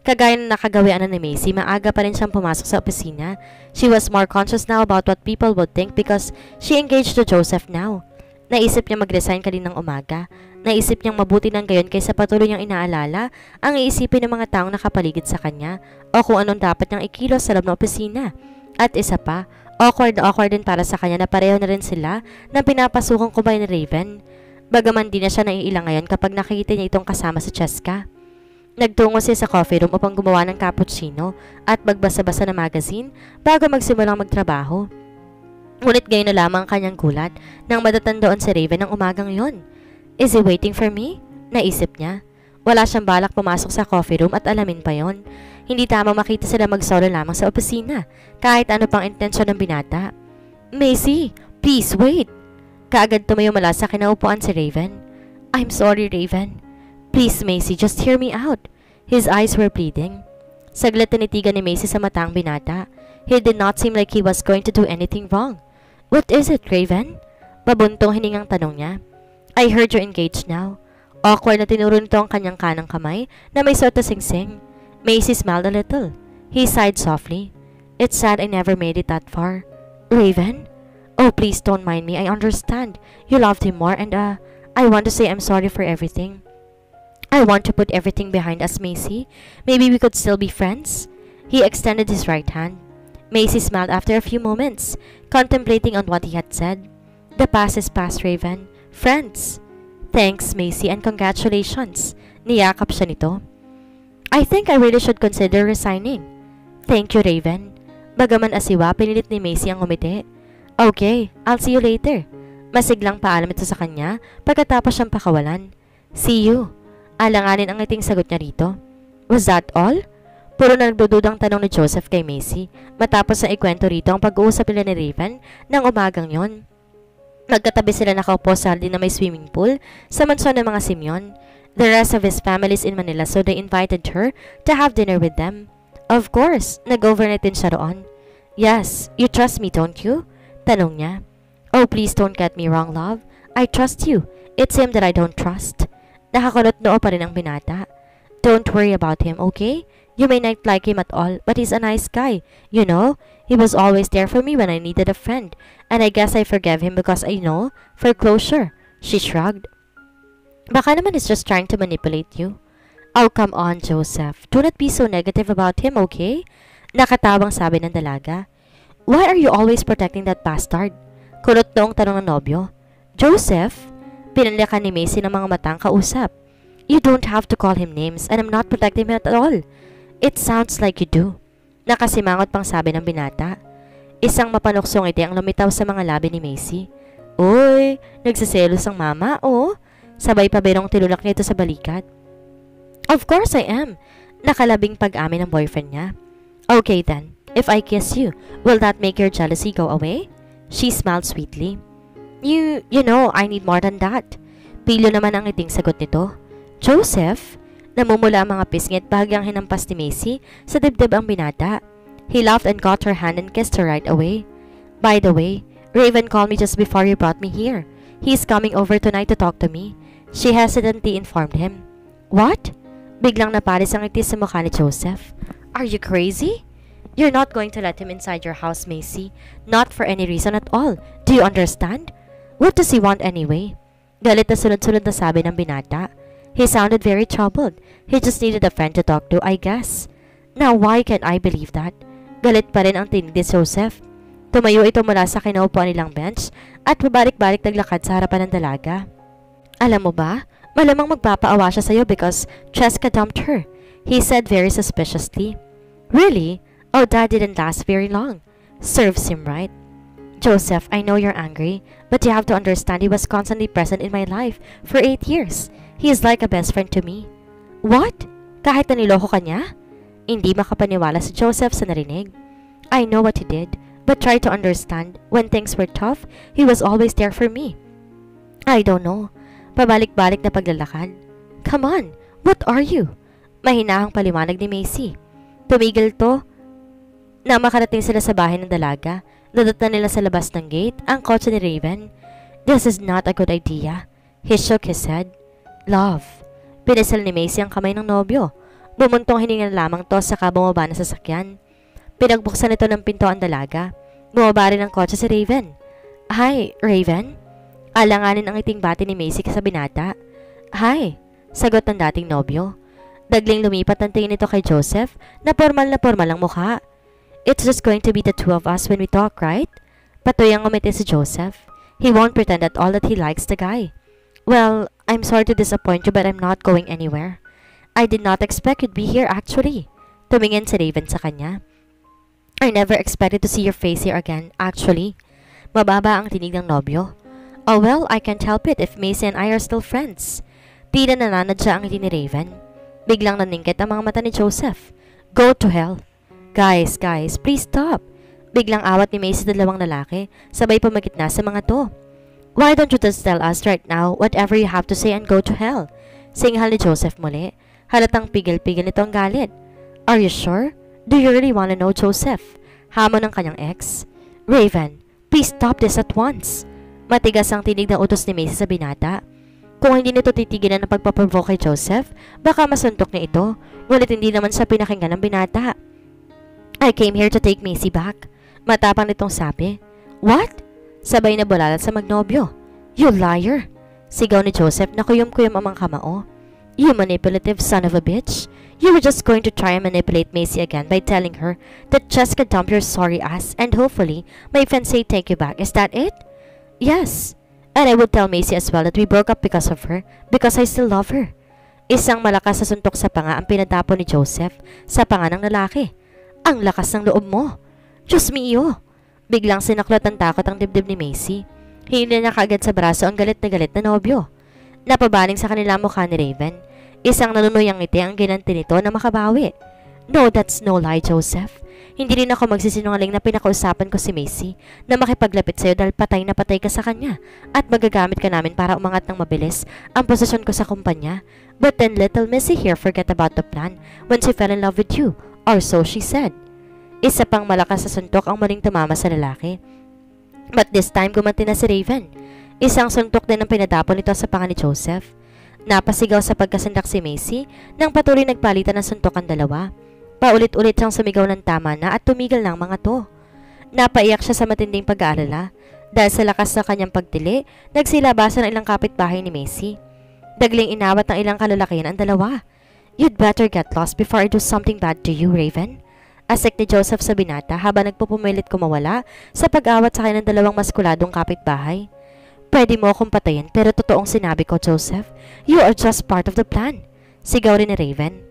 Kagaya ng nakagawian ni Macy, maaga pa rin siyang pumasok sa opisina. She was more conscious now about what people would think because she engaged to Joseph now. Naisip niya mag-resign kaninang umaga. Naisip niyang mabuti ng gayon kaysa patuloy niyang inaalala ang iisipin ng mga taong nakapaligid sa kanya o kung anong dapat niyang ikilos sa loob ng opisina. At isa pa, awkward na awkward din para sa kanya na pareho na rin sila na pinapasukang kumbay ni Raven. Bagaman di na siya naiilang ngayon kapag nakikita niya itong kasama sa Cheska. Nagtungo siya sa coffee room upang gumawa ng cappuccino at magbasa-basa ng magazine bago magsimulang magtrabaho. Ngunit ngayon na lamang kanyang gulat nang madatnan doon si Raven ng umagang yon. Is he waiting for me? Naisip niya. Wala siyang balak pumasok sa coffee room at alamin pa yon. Hindi tamang makita sila mag-solo lamang sa opisina kahit ano pang intensyon ng binata. Macy, please wait. Kaagad tumayo mula sa kinaupuan si Raven. I'm sorry, Raven. Please, Macy, just hear me out. His eyes were pleading. Saglit tinitigan ni Macy sa mata ang binata. He did not seem like he was going to do anything wrong. What is it, Raven? Pabuntong hiningang tanong niya. I heard you're engaged now. Awkward na tinuro nito ang kanyang kanang kamay na may suot na singsing. Macy smiled a little. He sighed softly. It's sad I never made it that far. Raven? Oh, please don't mind me. I understand. You loved him more and I want to say I'm sorry for everything. I want to put everything behind us, Macy. Maybe we could still be friends. He extended his right hand. Macy smiled after a few moments, contemplating on what he had said. The past is past, Raven. Friends. Thanks, Macy, and congratulations. Niyakap siya nito. I think I really should consider resigning. Thank you, Raven. Bagaman asiwa, pinilit ni Macy ang ngumiti. Okay, I'll see you later. Masiglang paalam ito sa kanya pagkatapos siyang pakawalan. See you. Alanganin ang ngiting sagot niya rito. Was that all? Puro na nagdududang tanong ni Joseph kay Macy matapos na ikwento rito ang pag-uusap nila ni Raven ng umagang yon. Magkatabi sila nakaupo sa hardin na may swimming pool sa mansyon ng mga Simeon. The rest of his family is in Manila so they invited her to have dinner with them. Of course, nag-overnight din siya roon. Yes, you trust me, don't you? Tanong niya. Oh, please don't get me wrong, love. I trust you. It's him that I don't trust. Nakakulot noo pa rin ang binata. Don't worry about him, okay? You may not like him at all, but he's a nice guy. You know, he was always there for me when I needed a friend. And I guess I forgave him because I know, for closure. She shrugged. Baka naman he's just trying to manipulate you. Oh, come on, Joseph. Do not be so negative about him, okay? Nakatawang sabi ng dalaga. Why are you always protecting that bastard? Kulot noong tanong ng nobyo. Joseph? Pinanlikan ni Macy ng mga matang kausap. You don't have to call him names and I'm not protecting him at all. It sounds like you do. Nakasimangot pang sabi ng binata. Isang mapanuksong ngiti ang lumitaw sa mga labi ni Macy. Uy, nagsiselos ang mama, oh. Sabay pa birong tinulak niya ito sa balikat. Of course I am. Nakalabing pag-amin ng boyfriend niya. Okay then, if I kiss you, will that make your jealousy go away? She smiled sweetly. You know, I need more than that. Pilo naman ang ngiting sagot nito. Joseph? Namumula ang mga pisngit bahagyang hinampas ni Macy sa dibdib ang binata. He laughed and caught her hand and kissed her right away. By the way, Raven called me just before you brought me here. He's coming over tonight to talk to me. She hesitantly informed him. What? Biglang napalis ang ngiti sa mukha ni Joseph. Are you crazy? You're not going to let him inside your house, Macy. Not for any reason at all. Do you understand? What does he want anyway? Galit na sunod-sunod na sabi ng binata. He sounded very troubled. He just needed a friend to talk to, I guess. Now, why can't I believe that? Galit pa rin ang tinig ni Joseph. Tumayo ito mula sa kinaupuan nilang bench at pabalik-balik naglakad sa harapan ng dalaga. Alam mo ba, malamang magpapaawa siya sa'yo because Cheska dumped her, he said very suspiciously. Really? Oh, that didn't last very long. Serves him right. Joseph, I know you're angry, but you have to understand he was constantly present in my life for 8 years. He is like a best friend to me. What? Kahit na niloko ka niya? Hindi makapaniwala si Joseph sa narinig. I know what he did, but try to understand. When things were tough, he was always there for me. I don't know. Pabalik-balik na paglalakad. Come on, what are you? Mahinahang paliwanag ni Macy. Tumigil to na makarating sila sa bahay ng dalaga. Dadatnan nila sa labas ng gate ang kotse ni Raven. This is not a good idea. He shook his head. Love. Pinisal ni Macy ang kamay ng nobyo. Bumuntong hininga na lamang to saka bumaba na sa sasakyan. Pinagbuksan nito ng pinto ang dalaga. Bumaba rin ng kotse si Raven. Hi, Raven? Alanganin ang iting bati ni Macy sa binata. Hi, sagot ng dating nobyo. Dagling lumipat ang tingin nito kay Joseph na formal ang mukha. It's just going to be the two of us when we talk, right? Patuyang umiti si Joseph. He won't pretend at all that he likes the guy. Well, I'm sorry to disappoint you but I'm not going anywhere. I did not expect you'd be here actually. Tumingin si Raven sa kanya. I never expected to see your face here again, actually. Mababa ang tinig ng nobyo. Oh well, I can't help it if Macy and I are still friends. Tila nananadya ang ngiti ni Raven. Biglang naningkit ang mga mata ni Joseph. Go to hell. Guys, please stop. Biglang awat ni Macy sa dalawang lalaki, sabay pumagitna sa mga to. Why don't you just tell us right now whatever you have to say and go to hell? Singhal ni Joseph muli. Halatang pigil-pigil nito ang galit. Are you sure? Do you really want to know, Joseph? Hamon ng kanyang ex. Raven, please stop this at once. Matigas ang tinig ng utos ni Macy sa binata. Kung hindi nito titigilan ang pagpaprovoke kay Joseph, baka masuntok niya ito, ngunit hindi naman sa pinakinggan ng binata. I came here to take Macy back. Matapang nitong sabi. What? Sabay na bulalat sa magnobyo. You liar! Sigaw ni Joseph na kuyom-kuyom ang mga kamao. You manipulative son of a bitch. You were just going to try and manipulate Macy again by telling her that Jessica dumped your sorry ass and hopefully my fiancé take you back. Is that it? Yes. And I would tell Macy as well that we broke up because of her, because I still love her. Isang malakas na suntok sa panga ang pinatapon ni Joseph sa panga ng lalaki. Ang lakas ng loob mo. Diyos mio. Biglang sinaklot ng takot ang dibdib ni Macy. Hinila niya kaagad sa braso ang galit na nobyo. Napabaling sa kanila mukha ni Raven. Isang nanunuyang ngiti ang ginanti nito na makabawi. No, that's no lie, Joseph. Hindi rin ako magsisinungaling na pinakausapan ko si Macy na makipaglapit sa'yo dahil patay na patay ka sa kanya at magagamit ka namin para umangat ng mabilis ang posisyon ko sa kumpanya. But then little Missy here forget about the plan when she fell in love with you, or so she said. Isa pang malakas na suntok ang muling tumama sa lalaki. But this time gumanti na si Raven. Isang suntok din ang pinadapon nito sa panga ni Joseph. Napasigaw sa pagkasindak si Macy nang patuloy nagpalitan ng suntok ang dalawa. Paulit-ulit siyang sumigaw ng tama na at tumigil ng mga to. Napaiyak siya sa matinding pag-aalala. Dahil sa lakas ng kanyang pagtili, nagsilabasan ang ilang kapitbahay ni Macy. Dagling inawat ng ilang kalalakihan ang dalawa. You'd better get lost before I do something bad to you, Raven. Asik ni Joseph sa binata habang nagpupumilit kumawala sa pag-awat sa kanya ng dalawang maskuladong kapitbahay. Pwede mo akong patayin pero totoong sinabi ko, Joseph. You are just part of the plan. Sigaw rin ni Raven.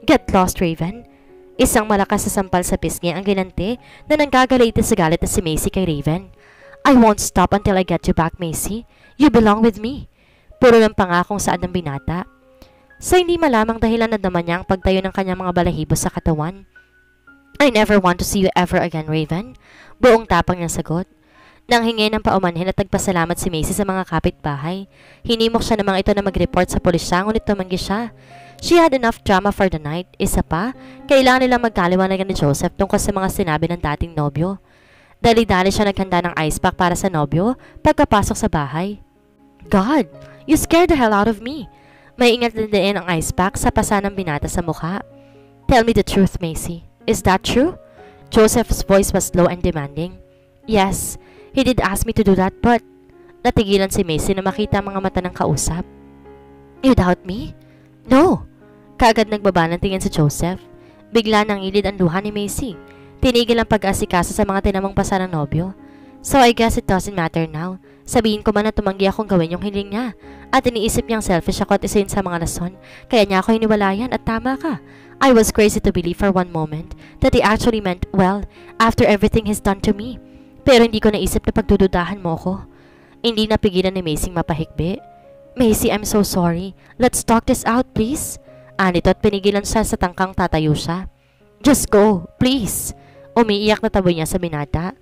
Get lost, Raven. Isang malakas na sampal sa pisngi ang ginanti na nanggagalitin sa galit na si Macy kay Raven. I won't stop until I get you back, Macy. You belong with me. Puro ng pangakong saad ng binata. Sa hindi malamang dahilan na naman niya ang pagtayo ng kanyang mga balahibo sa katawan. I never want to see you ever again, Raven. Buong tapang niyang sagot. Nang hingi ng paumanhin at nagpasalamat si Macy sa mga kapitbahay, hinimok siya namang ito na mag-report sa pulisya ngunit tumanggi siya. She had enough drama for the night. Isa pa, kailangan nilang magkaliwanagan ni Joseph tungkol sa mga sinabi ng dating nobyo. Dali-dali siya naghanda ng ice pack para sa nobyo pagkapasok sa bahay. God, you scared the hell out of me. May ingat din ang ice pack sa pasa ng binata sa mukha. Tell me the truth, Macy. Is that true? Joseph's voice was low and demanding. Yes, he did ask me to do that but... Natigilan si Macy na makita ang mga mata ng kausap. You doubt me? No. Kaagad nagbaba ng tingin si Joseph. Bigla nang ilid ang luha ni Macy. Tinigil ang pag-asikasa sa mga tinamang pasa ng nobyo. So I guess it doesn't matter now. Sabihin ko man na tumanggi akong gawin yung hiling niya. At iniisip niyang selfish ako at isa yun sa mga rason. Kaya niya ako hiniwalayan at tama ka. I was crazy to believe for one moment that he actually meant well after everything he's done to me. Pero hindi ko naisip na pagdududahan mo ko. Hindi napigilan ni Macy mapahikbi. Macy, I'm so sorry. Let's talk this out, please. Anito at pinigilan siya sa tangkang tatayo siya. Just go, please. Umiiyak na taboy niya sa binata.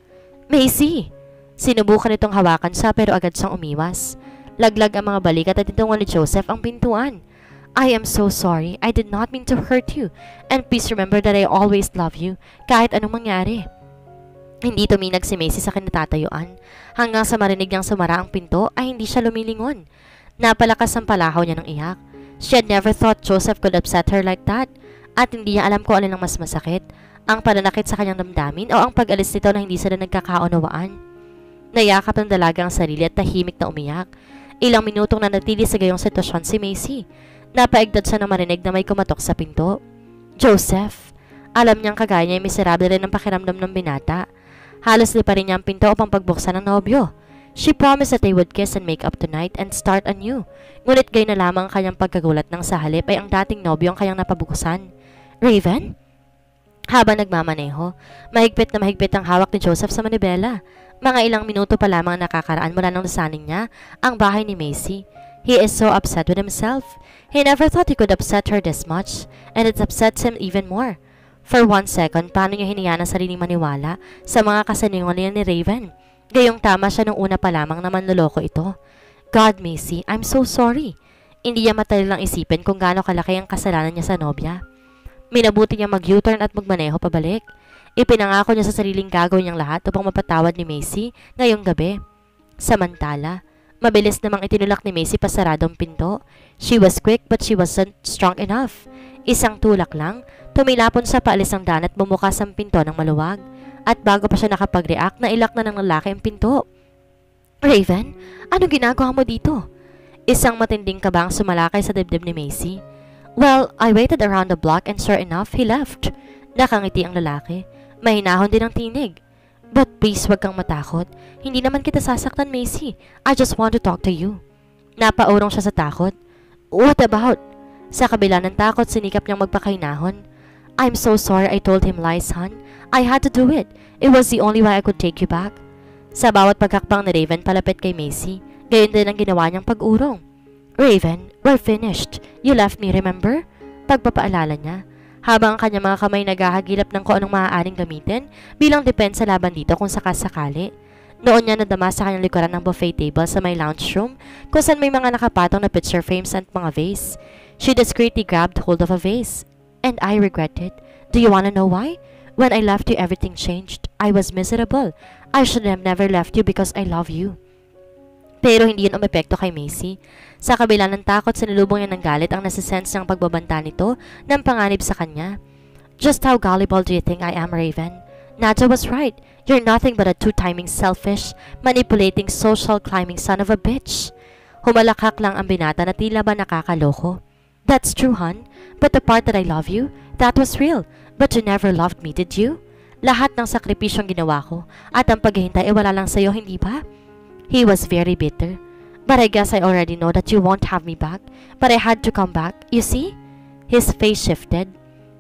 Macy! Sinubukan itong hawakan siya pero agad siyang umiwas. Laglag ang mga balikat at itungan ni Joseph ang pintuan. I am so sorry. I did not mean to hurt you. And please remember that I always love you kahit anong mangyari. Hindi tuminag si Macy sa kinatatayuan. Hanggang sa marinig niyang sumara ang pinto ay hindi siya lumilingon. Napalakas ang palahaw niya ng iyak. She had never thought Joseph could upset her like that. at hindi niya alam kung alin ang mas masakit, ang pananakit sa kanyang damdamin o ang pag-alis nito na hindi sila nagkakaunawaan. Nayakap ng dalaga ang sarili at tahimik na umiyak. Ilang minutong nanatili sa gayong sitwasyon si Macy. Napaigdad siya na marinig na may kumatok sa pinto. Joseph! Alam niyang kagaya niya ay miserable rin ang pakiramdam ng binata. Halos lipa rin niya ang pinto upang pagbuksan ng nobyo. She promised that they would kiss and make up tonight and start anew. Ngunit gayon na lamang ang kanyang pagkagulat nang sa halip ay ang dating nobyo ang kanyang napabukusan. Raven? Habang nagmamaneho, mahigpit na mahigpit ang hawak ni Joseph sa manibela. Mga ilang minuto pa lamang nakakaraan mula nang nasanin niya ang bahay ni Macy. He is so upset with himself. He never thought he could upset her this much, and it upsets him even more. For 1 second, paano niya hinayaan ang sariling maniwala sa mga kasinungalingan ni Raven? Gayong tama siya nung una pa lamang na manloloko ito. God, Macy, I'm so sorry. Hindi niya matalilang isipin kung gaano kalaki ang kasalanan niya sa nobya. Minabuti niya mag-U-turn at magmaneho pabalik. Ipinangako niya sa sariling gagawin niyang lahat upang mapatawad ni Macy ngayong gabi. Samantala, mabilis namang itinulak ni Macy pasaradong pinto. She was quick but she wasn't strong enough. Isang tulak lang, tumilapon sa paalis ng daan at bumukas ang pinto ng maluwag. At bago pa siya nakapag-react, nailak na ng lalaki ang pinto. Raven, anong ginagawa mo dito? Isang matinding kabang sumalakay sa dibdib ni Macy. Well, I waited around the block and sure enough, he left. Nakangiti ang lalaki. Mahinahon din ang tinig. But please, wag kang matakot. Hindi naman kita sasaktan, Macy. I just want to talk to you. Napaurong siya sa takot. What about? Sa kabila ng takot, sinikap niyang magpakahinahon. I'm so sorry I told him lies, hon. I had to do it. It was the only way I could take you back. Sa bawat pagkakbang ni Raven palapit kay Macy, gayon din ang ginawa niyang pag-urong. Raven, we're finished. You left me, remember? Pagpapaalala niya, habang ang kanyang mga kamay naghahagilap ng kung anong maaaring gamitin bilang depensa laban dito kung sakasakali. Noon niya nadama sa kanyang likuran ng buffet table sa may lounge room kung saan may mga nakapatong na picture frames at mga vase. She discreetly grabbed hold of a vase. And I regret it. Do you wanna know why? When I left you, everything changed. I was miserable. I should have never left you because I love you. Pero hindi yun umepekto kay Macy. Sa kabila ng takot, sinulubong niya ng galit ang nasisense ng pagbabanta nito ng panganib sa kanya. Just how gullible do you think I am, Raven? Nadja was right. You're nothing but a two-timing selfish, manipulating, social climbing son of a bitch. Humalakak lang ang binata na tila ba nakakaloko. That's true, hon. But the part that I love you, that was real. But you never loved me, did you? Lahat ng sakripisyong ginawa ko at ang paghihintay ay wala lang sa'yo, hindi ba? He was very bitter. But I guess I already know that you won't have me back. But I had to come back. You see? His face shifted.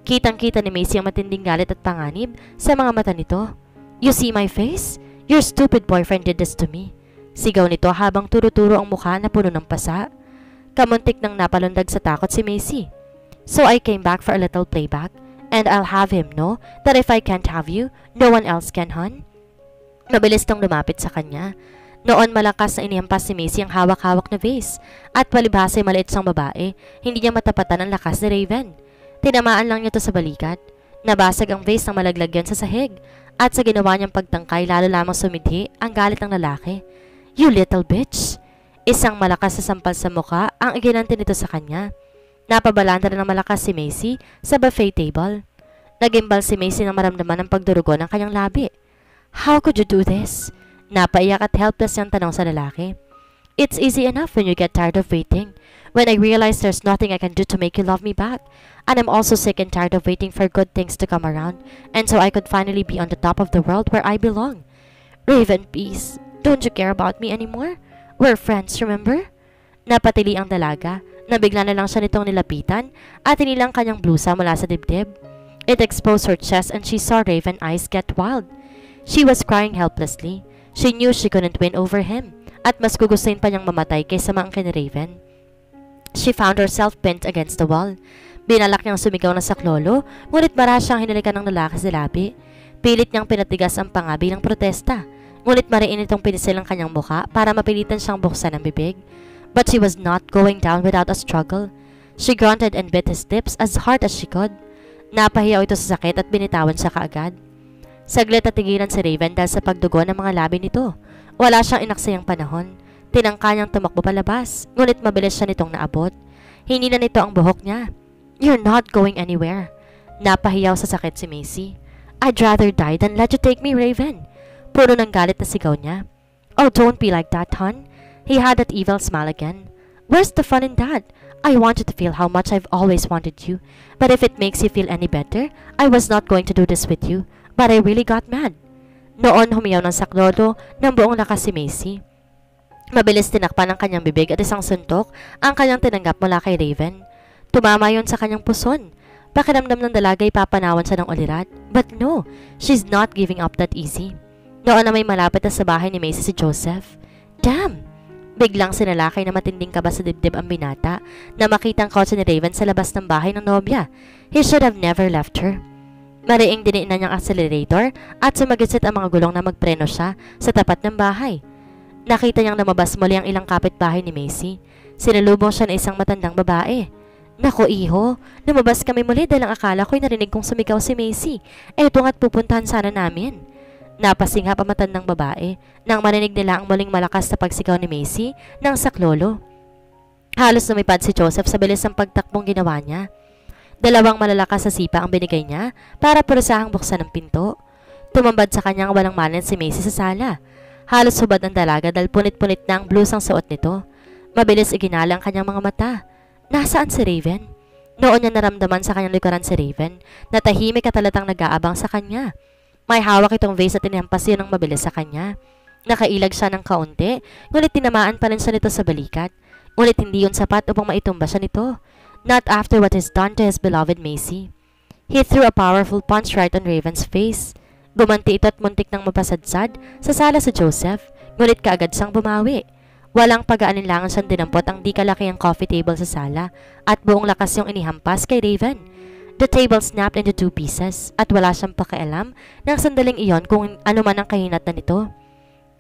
Kitang-kita ni Macy ang matinding galit at panganib sa mga mata nito. You see my face? Your stupid boyfriend did this to me. Sigaw nito habang turo-turo ang mukha na puno ng pasa. Kamuntik nang napalundag sa takot si Macy. So I came back for a little playback. And I'll have him know that if I can't have you, no one else can, hon. Mabilis nang lumapit sa kanya. Noon malakas na inihampas si Macy ang hawak-hawak na vase. At palibhasa ay maliit siyang babae, hindi niya matapatan ang lakas ni Raven. Tinamaan lang niya ito sa balikat. Nabasag ang vase ng malaglagyan sa sahig. At sa ginawa niyang pagtangkay, lalo lamang sumidhi ang galit ng lalaki. You little bitch! Isang malakas na sampal sa mukha ang iginanti nito sa kanya. Napabalanda na ng malakas si Macy sa buffet table. Nagimbal si Macy nang maramdaman ang pagdurugo ng kanyang labi. How could you do this? Napaiyak at helpless niyang tanong sa lalaki. It's easy enough when you get tired of waiting. When I realize there's nothing I can do to make you love me back. And I'm also sick and tired of waiting for good things to come around. And so I could finally be on the top of the world where I belong. Raven, please. Don't you care about me anymore? We're friends, remember? Napatili ang dalaga. Nabigla na lang siya nitong nilapitan at inilang kanyang blusa mula sa dibdib. It exposed her chest and she saw Raven eyes get wild. She was crying helplessly. She knew she couldn't win over him at mas gugustuhin pa niyang mamatay kaysa maangkin ni Raven. She found herself pinned against the wall. Binalak niyang sumigaw na saklolo, ngunit mara siyang hinalikan ng lalaki sa labi. Pilit niyang pinatigas ang panga bilang protesta, ngunit mariin itong pinisil ang kanyang mukha para mapilitan siyang buksan ang bibig. But she was not going down without a struggle. She grunted and bit his lips as hard as she could. Napahiyaw ito sa sakit at binitawan siya kaagad. Saglit at tigilan si Raven dahil sa pagdugo ng mga labi nito. Wala siyang inaksayang panahon. Tinangka niyang tumakbo palabas, ngunit mabilis siya nitong naabot. Hinina nito ang buhok niya. You're not going anywhere. Napahiyaw sa sakit si Macy. I'd rather die than let you take me, Raven. Puno ng galit na sigaw niya. Oh, don't be like that, hon. He had that evil smile again. Where's the fun in that? I want you to feel how much I've always wanted you. But if it makes you feel any better, I was not going to do this with you. But I really got mad. Noon humiyaw ng saklolo ng buong lakas si Macy. Mabilis tinakpan ang kanyang bibig at isang suntok ang kanyang tinanggap mula kay Raven. Tumama yon sa kanyang puson. Pakiramdam ng dalaga ipapanawan siya ng ulirat. But no, she's not giving up that easy. Noon na may malapit na sa bahay ni Macy si Joseph. Damn! Biglang sinalakay na matinding kaba sa dibdib ang binata na makitang kotse ni Raven sa labas ng bahay ng nobya. He should have never left her. Mariing diniinan niyang accelerator at sumagisit ang mga gulong na magpreno siya sa tapat ng bahay. Nakita niyang lumabas muli ang ilang kapitbahay ni Macy. Sinalubong siya ng isang matandang babae. Naku iho, lumabas kami muli dahil ang akala ko'y narinig kong sumigaw si Macy. Eto nga't pupuntahan sana namin. Napasinghap ang matandang babae nang marinig nila ang muling malakas na pagsigaw ni Macy ng saklolo. Halos lumipad si Joseph sa bilis ng pagtakbong ginawa niya. Dalawang malalakas na sipa ang binigay niya para purusahang buksan ang pinto. Tumambad sa kanyang walang malin si Macy sa sala. Halos hubad ang dalaga dahil punit-punit na ang blusang suot nito. Mabilis iginala ang kanyang mga mata. Nasaan si Raven? Noon niya naramdaman sa kanyang likuran si Raven na tahimik at talatang nag-aabang sa kanya. May hawak itong vase at tinampas yun ng mabilis sa kanya. Nakailag siya ng kaunti, ngunit tinamaan pa rin siya nito sa balikat. Ngunit hindi yun sapat upang maitumba siya nito. Not after what he's done to his beloved Macy. He threw a powerful punch right on Raven's face. Gumanti ito at muntik nang mapasadsad sa sala si Joseph, ngunit kaagad siyang bumawi. Walang pag-aalinlangan siyang dinampot ang di kalakihang coffee table sa sala at buong lakas yung inihampas kay Raven. The table snapped into 2 pieces at wala siyang pakialam ng sandaling iyon kung ano man ang kahinatan nito.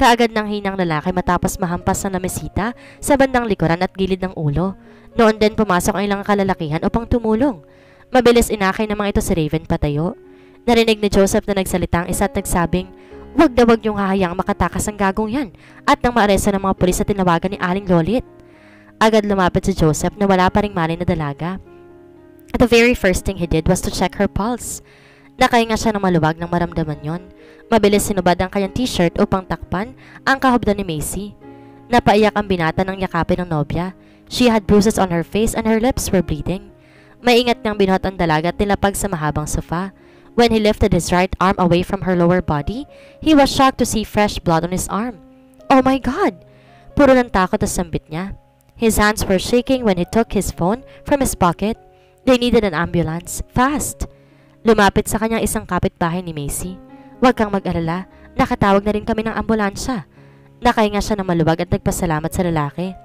Kaagad ng hinang lalaki matapos mahampas ng namesita sa bandang likuran at gilid ng ulo. Noon din pumasok ang ilang kalalakihan upang tumulong. Mabilis inakay ng mga ito si Raven patayo. Narinig ni Joseph na nagsalita ang isa at nagsabing, "Wag na wag niyong hahayang makatakas ang gagong yan," at nang maaresta ng mga pulis na tinawagan ni Aling Lolit. Agad lumapit si Joseph na wala pa ring malay na dalaga. The very first thing he did was to check her pulse. Nakahinga siya ng maluwag nang maramdaman yon. Mabilis sinubad ang kanyang t-shirt upang takpan ang kahubdan ni Macy. Napaiyak ang binata ng yakapin ng nobya. She had bruises on her face and her lips were bleeding. Maingat niyang binuhat ang dalaga at nilapag sa mahabang sofa. When he lifted his right arm away from her lower body, he was shocked to see fresh blood on his arm. Oh my God! Puro ng takot at sambit niya. His hands were shaking when he took his phone from his pocket. They needed an ambulance. Fast! Lumapit sa kanyang isang kapitbahay ni Macy. Huwag kang mag-alala, nakatawag na rin kami ng ambulansya. Nakahinga siya ng maluwag at nagpasalamat sa lalaki.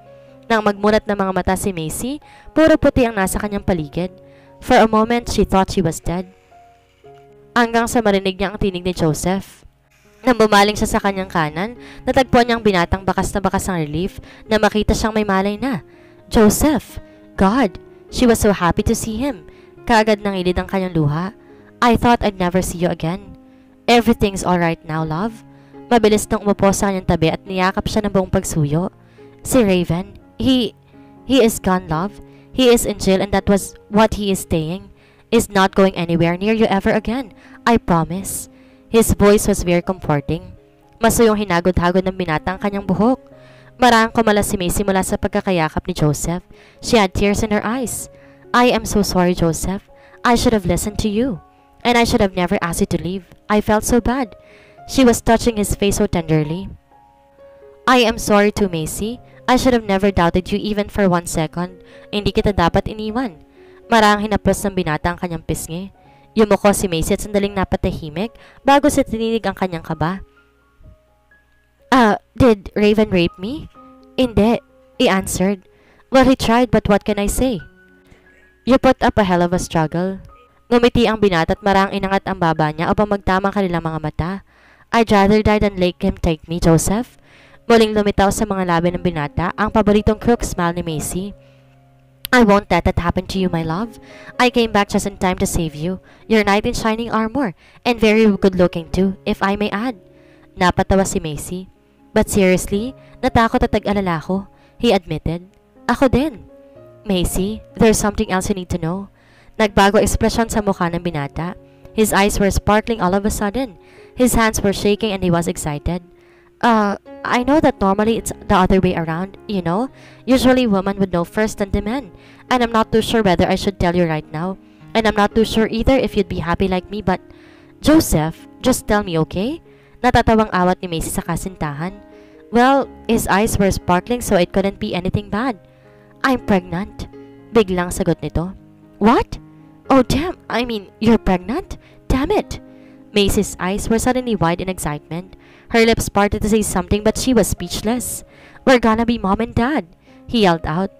Nang magmulat ng mga mata si Macy, puro puti ang nasa kanyang paligid. For a moment, she thought she was dead. Hanggang sa marinig niya ang tinig ni Joseph. Nang bumaling siya sa kanyang kanan, natagpuan niyang binatang bakas na bakas ng relief na makita siyang may malay na. Joseph! God! She was so happy to see him. Kaagad nangilid ang kanyang luha. I thought I'd never see you again. Everything's alright now, love. Mabilis nang umupo sa kanyang tabi at niyakap siya ng buong pagsuyo. Si Raven, he is gone, love. He is in jail and that was what he is staying. Is not going anywhere near you ever again. I promise. His voice was very comforting. Masuyong hinagod-hagod ng binata ang kanyang buhok. Marang kumala si Macy mula sa pagkakayakap ni Joseph. She had tears in her eyes. I am so sorry, Joseph. I should have listened to you. And I should have never asked you to leave. I felt so bad. She was touching his face so tenderly. I am sorry too, Macy. I should have never doubted you even for 1 second. Hindi kita dapat iniwan. Marang hinapos ng binata ang kanyang pisngi. Yumuko si Macy at sandaling napatahimik bago siya tininig ang kanyang kaba. Did Raven rape me? Hindi, he answered. Well, he tried, but what can I say? You put up a hell of a struggle. Ngumiti ang binata at marang inangat ang baba niya upang magtama ang kanilang mga mata. I'd rather die than let him take me, Joseph. Muling lumitaw sa mga labi ng binata ang paboritong crook smile ni Macy. I won't let that happen to you, my love. I came back just in time to save you. You're a knight in shining armor, and very good-looking too, if I may add. Napatawa si Macy. But seriously, natakot at tag-alala ko, he admitted. Ako din. Macy, there's something else you need to know. Nagbago ekspresyon sa mukha ng binata. His eyes were sparkling all of a sudden. His hands were shaking and he was excited. I know that normally it's the other way around, you know? Usually women would know first than the men. And I'm not too sure whether I should tell you right now. And I'm not too sure either if you'd be happy like me, but... Joseph, just tell me, okay? Natatawang awat ni Macy sa kasintahan. Well, his eyes were sparkling so it couldn't be anything bad. I'm pregnant. Biglang sagot nito. What? Oh damn, I mean, you're pregnant? Damn it! Macy's eyes were suddenly wide in excitement. Her lips parted to say something but she was speechless. We're gonna be mom and dad, he yelled out.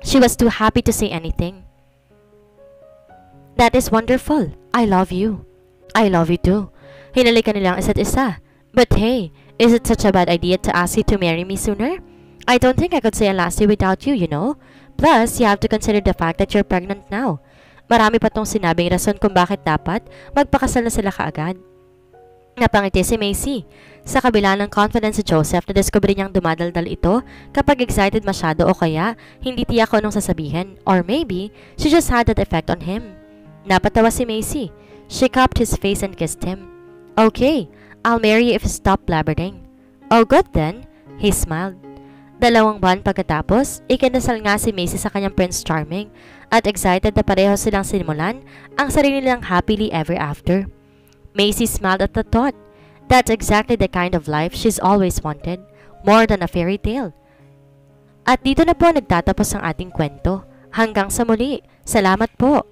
She was too happy to say anything. That is wonderful. I love you. I love you too. Hinalikan nilang isa't isa. But hey, is it such a bad idea to ask you to marry me sooner? I don't think I could say a last day without you, you know? Plus, you have to consider the fact that you're pregnant now. Marami pa tong sinabing rason kung bakit dapat magpakasal na sila kaagad. Napangiti si Macy. Sa kabila ng confidence si Joseph na discovery niyang dumadaldal ito kapag excited masyado o kaya hindi tiyak ko anong sasabihin. Or maybe, she just had that effect on him. Napatawa si Macy. She cupped his face and kissed him. Okay, I'll marry you if you stop blabbering. Oh good then, he smiled. 2 buwan pagkatapos, ikinasal nga si Macy sa kanyang Prince Charming at excited na pareho silang sinimulan ang sarili nilang happily ever after. Macy smiled at the thought. That's exactly the kind of life she's always wanted, more than a fairy tale. At dito na po nagtatapos ang ating kwento. Hanggang sa muli. Salamat po.